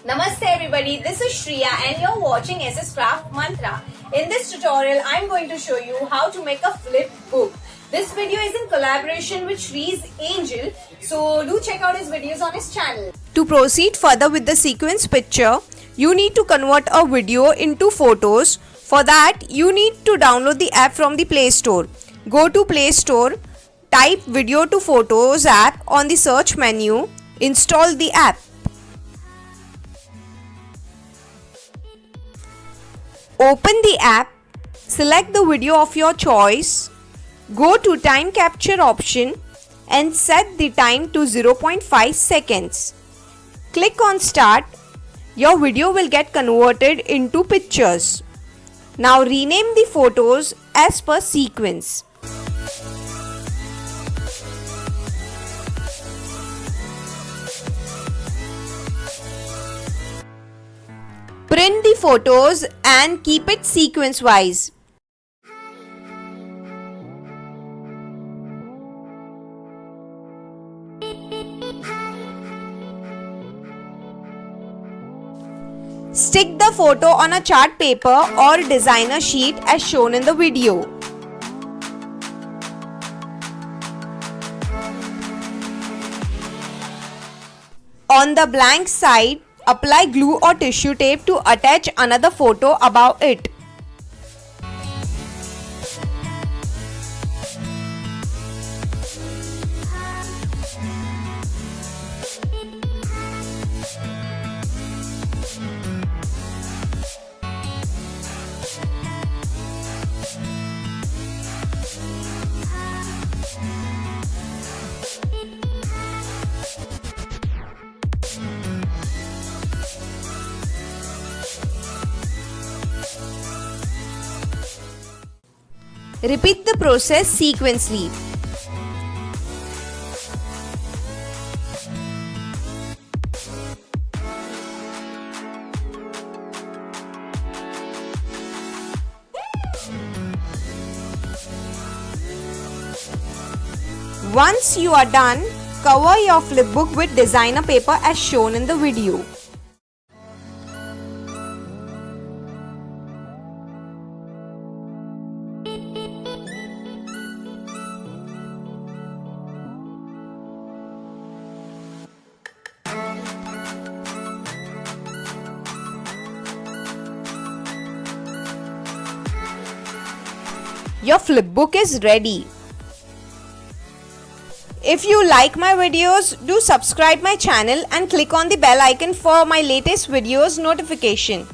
Namaste everybody, this is Shriya and you're watching SS Craft Mantra. In this tutorial, I'm going to show you how to make a flip book. This video is in collaboration with Shri's Angel, so do check out his videos on his channel. To proceed further with the sequence picture, you need to convert a video into photos. For that, you need to download the app from the Play Store. Go to Play Store, type Video to Photos app on the search menu, install the app. Open the app, select the video of your choice, go to time capture option and set the time to 0.5 seconds. Click on start. Your video will get converted into pictures. Now rename the photos as per sequence. Print the photos and keep it sequence wise. Stick the photo on a chart paper or designer sheet as shown in the video. On the blank side, apply glue or tissue tape to attach another photo above it. Repeat the process sequentially. Once you are done, cover your flipbook with designer paper as shown in the video. Your flipbook is ready. If you like my videos, do subscribe my channel and click on the bell icon for my latest videos notification.